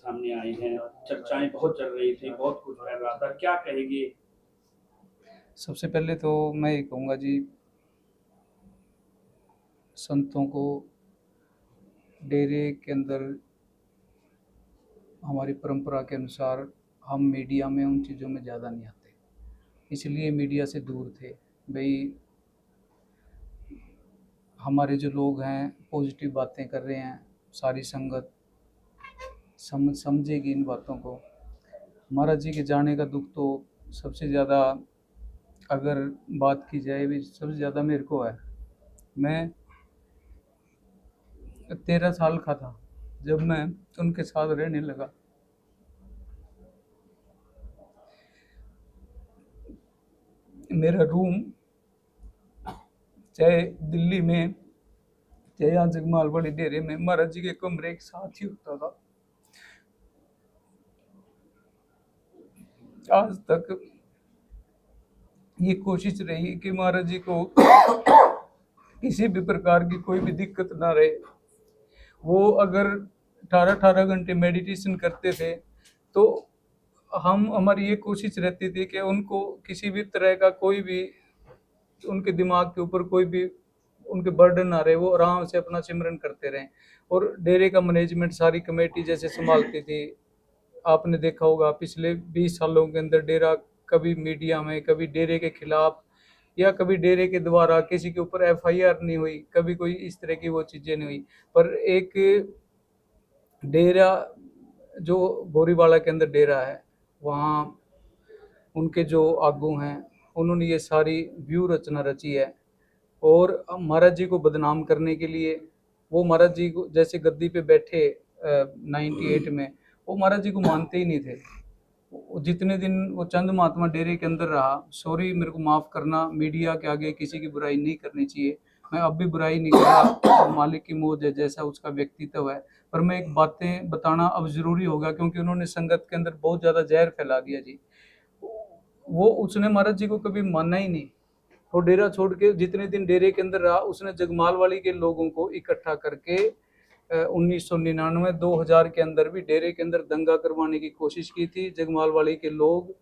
सामने आई हैं, चर्चाएँ बहुत चल रही थी, बहुत कुछ फैल रहा था, क्या कहेंगे? सबसे पहले तो मैं ये कहूँगा जी, संतों को डेरे के अंदर हमारी परंपरा के अनुसार हम मीडिया में उन चीज़ों में ज़्यादा नहीं आते, इसलिए मीडिया से दूर थे। भई हमारे जो लोग हैं पॉजिटिव बातें कर रहे हैं, सारी संगत समझेगी इन बातों को। महाराज जी के जाने का दुख तो सबसे ज़्यादा अगर बात की जाए भी सबसे ज़्यादा मेरे को है। मैं 13 साल का था जब मैं उनके साथ रहने लगा। मेरा रूम चाहे दिल्ली में चाहे यहाँ जगमाल वाली डेरे में महाराज जी के कमरे के साथ ही होता था। आज तक ये कोशिश रही कि महाराज जी को किसी भी प्रकार की कोई भी दिक्कत ना रहे। वो अगर 18-18 घंटे मेडिटेशन करते थे तो हमारी ये कोशिश रहती थी कि उनको किसी भी तरह का कोई भी उनके दिमाग के ऊपर कोई भी उनके बर्डन ना रहे, वो आराम से अपना सिमरन करते रहें। और डेरे का मैनेजमेंट सारी कमेटी जैसे संभालती थी। आपने देखा होगा पिछले 20 सालों के अंदर डेरा कभी मीडिया में, कभी डेरे के खिलाफ या कभी डेरे के द्वारा किसी के ऊपर एफआईआर नहीं हुई, कभी कोई इस तरह की वो चीज़ें नहीं हुई। पर एक डेरा जो बोरीवाला के अंदर डेरा है, वहाँ उनके जो आगू हैं उन्होंने ये सारी व्यू रचना रची है। और महाराज जी को बदनाम करने के लिए वो महाराज जी को जैसे गद्दी पे बैठे 98 में, वो महाराज जी को मानते ही नहीं थे। जितने दिन वो चंद महात्मा डेरे के अंदर रहा, सॉरी मेरे को माफ़ करना, मीडिया के आगे किसी की बुराई नहीं करनी चाहिए, मैं अब भी बुराई नहीं कर रहा, मालिक की मौज है, जैसा उसका व्यक्तित्व है। पर मैं एक बातें बताना अब ज़रूरी होगा क्योंकि उन्होंने संगत के अंदर बहुत ज़्यादा जहर फैला दिया जी। वो उसने महाराज जी को कभी माना ही नहीं। और डेरा छोड़ के जितने दिन डेरे के अंदर रहा, उसने जगमालवाड़ी के लोगों को इकट्ठा करके 1999 2000 के अंदर भी डेरे के अंदर दंगा करवाने की कोशिश की थी। जगमालवाड़ी के लोग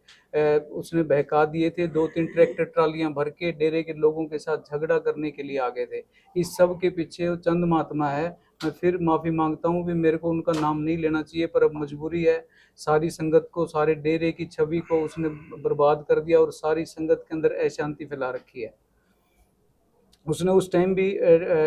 उसने बहका दिए थे। 2-3 ट्रैक्टर ट्रालियां भर के डेरे के लोगों के साथ झगड़ा करने के लिए आ गए थे। इस सब के पीछे वो चंद महात्मा है। मैं फिर माफ़ी मांगता हूँ भी, मेरे को उनका नाम नहीं लेना चाहिए, पर अब मजबूरी है। सारी संगत को, सारे डेरे की छवि को उसने बर्बाद कर दिया और सारी संगत के अंदर अशांति फैला रखी है। उसने उस टाइम भी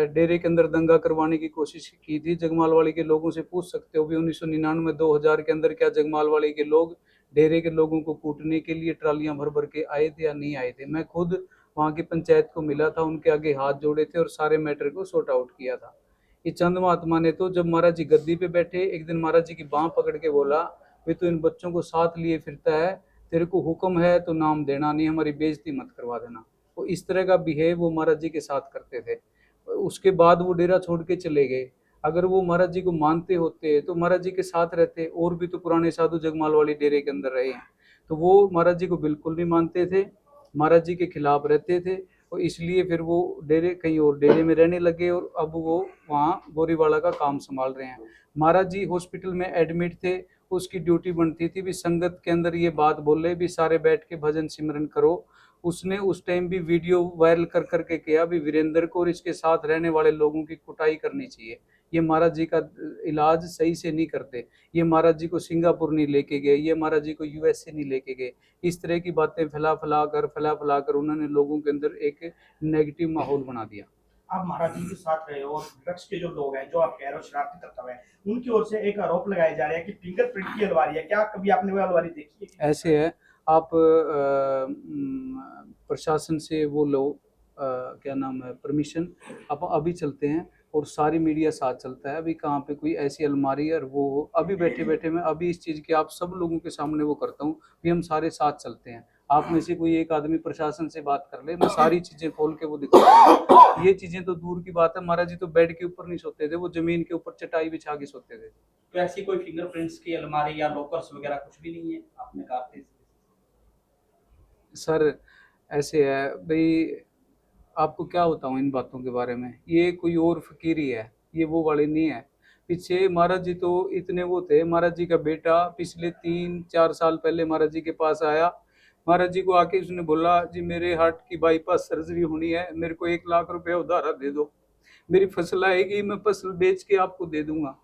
डेरे के अंदर दंगा करवाने की कोशिश की थी। जगमालवाड़ी के लोगों से पूछ सकते हो भी 1999 2000 के अंदर क्या जगमालवाड़ी के लोग डेरे के लोगों को कूटने के लिए ट्रालियां भर भर के आए थे या नहीं आए थे। मैं खुद वहाँ की पंचायत को मिला था, उनके आगे हाथ जोड़े थे और सारे मैटर को सॉर्ट आउट किया था। ये चंद महात्मा ने तो जब महाराज जी गद्दी पे बैठे, एक दिन महाराज जी की बाँह पकड़ के बोला, वे तो इन बच्चों को साथ लिए फिरता है, तेरे को हुक्म है तो नाम देना, नहीं हमारी बेइज्जती मत करवा देना। वो इस तरह का बिहेव वो महाराज जी के साथ करते थे। उसके बाद वो डेरा छोड़ के चले गए। अगर वो महाराज जी को मानते होते तो महाराज जी के साथ रहते। और भी तो पुराने साधु जगमाल वाली डेरे के अंदर रहे हैं, तो वो महाराज जी को बिल्कुल नहीं मानते थे, महाराज जी के खिलाफ रहते थे। और इसलिए फिर वो डेरे कहीं और डेरे में रहने लगे और अब वो वहाँ गोरीवाला का काम संभाल रहे हैं। महाराज जी हॉस्पिटल में एडमिट थे, उसकी ड्यूटी बनती थी भी संगत के अंदर ये बात बोले भी सारे बैठ के भजन सिमरन करो। उसने उस टाइम भी वीडियो वायरल कर करके किया भी वीरेंद्र को और इसके साथ रहने वाले लोगों की कुटाई करनी चाहिए, ये महाराज जी का इलाज सही से नहीं करते, ये महाराज जी को सिंगापुर नहीं लेके गए, ये महाराज जी को यूएसए नहीं लेके गए। इस तरह की बातें फैला कर उन्होंने लोगों के अंदर एक नेगेटिव माहौल बना दिया। आप महाराज जी के साथ रहे हो और विपक्ष के जो लोग हैं, जो आप कह रहे हो शरारती तत्व है, उनकी ओर से एक आरोप लगाए जा रहे हैं कि फिंगरप्रिंट की अलमारी है, क्या कभी आपने वो अलमारी देखी है? ऐसे है, आप प्रशासन से वो लो, क्या नाम है, परमिशन, आप अभी चलते हैं और सारी मीडिया साथ चलता है। अभी कहाँ पे कोई ऐसी अलमारी और वो अभी बैठे बैठे मैं अभी इस चीज़ की आप सब लोगों के सामने वो करता हूँ कि हम सारे साथ चलते हैं। आप में से कोई एक आदमी प्रशासन से बात कर ले, मैं सारी चीज़ें खोल के वो दिखाता हूँ। ये चीज़ें तो दूर की बात है, महाराज जी तो बेड के ऊपर नहीं सोते थे, वो जमीन के ऊपर चटाई बिछा के सोते थे। तो ऐसी कोई फिंगरप्रिंट्स की अलमारी या लॉकर्स वगैरह कुछ भी नहीं है, आपने कहा थे? सर ऐसे है भाई, आपको क्या बताऊं इन बातों के बारे में, ये कोई और फकीरी है, ये वो वाली नहीं है। पीछे महाराज जी तो इतने वो थे। महाराज जी का बेटा पिछले 3-4 साल पहले महाराज जी के पास आया। महाराज जी को आके उसने बोला, जी मेरे हार्ट की बाईपास सर्जरी होनी है, मेरे को 1 लाख रुपया उधारा दे दो, मेरी फसल आएगी, मैं फसल बेच के आपको दे दूंगा।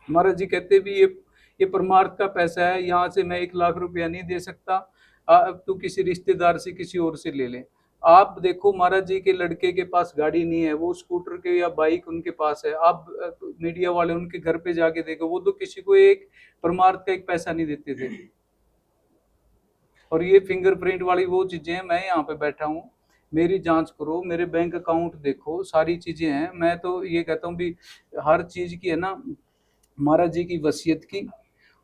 महाराज जी कहते भी ये परमार्थ का पैसा है, यहाँ से मैं 1 लाख रुपया नहीं दे सकता, अब तू किसी रिश्तेदार से किसी और से ले ले। आप देखो महाराज जी के लड़के के पास गाड़ी नहीं है, वो स्कूटर के या बाइक उनके पास है। आप मीडिया वाले उनके घर पे जाके देखो, वो तो किसी को एक परमार्थ का एक पैसा नहीं देते थे। और ये फिंगरप्रिंट वाली वो चीजें हैं, मैं यहाँ पे बैठा हूँ, मेरी जांच करो, मेरे बैंक अकाउंट देखो, सारी चीजें हैं। मैं तो ये कहता हूँ भी हर चीज की है ना महाराज जी की वसीयत की।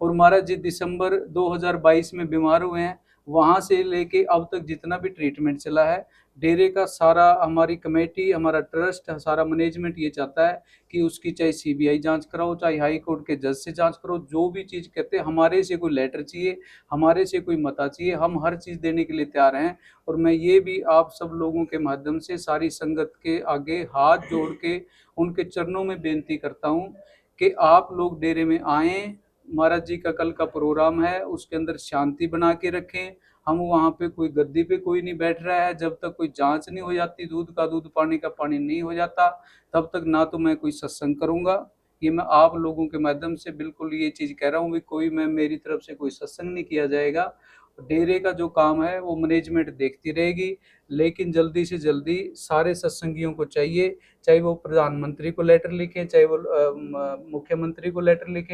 और महाराज जी दिसंबर 2022 में बीमार हुए हैं, वहां से लेके अब तक जितना भी ट्रीटमेंट चला है, डेरे का सारा, हमारी कमेटी, हमारा ट्रस्ट, सारा मैनेजमेंट ये चाहता है कि उसकी चाहे सीबीआई जांच कराओ, चाहे हाई कोर्ट के जज से जांच करो, जो भी चीज़ कहते हैं। हमारे से कोई लेटर चाहिए, हमारे से कोई मता चाहिए, हम हर चीज़ देने के लिए तैयार हैं। और मैं ये भी आप सब लोगों के माध्यम से सारी संगत के आगे हाथ जोड़ के उनके चरणों में बेनती करता हूँ कि आप लोग डेरे में आएँ। महाराज जी का कल का प्रोग्राम है, उसके अंदर शांति बना के रखें। हम वहाँ पे कोई गद्दी पे कोई नहीं बैठ रहा है, जब तक कोई जांच नहीं हो जाती, दूध का दूध पानी का पानी नहीं हो जाता, तब तक ना तो मैं कोई सत्संग करूँगा। ये मैं आप लोगों के माध्यम से बिल्कुल ये चीज़ कह रहा हूँ भी कोई मैं मेरी तरफ से कोई सत्संग नहीं किया जाएगा। डेरे का जो काम है वो मैनेजमेंट देखती रहेगी, लेकिन जल्दी से जल्दी सारे सत्संगियों को चाहिए, चाहे वो प्रधानमंत्री को लेटर लिखें, चाहे वो मुख्यमंत्री को लेटर लिखें,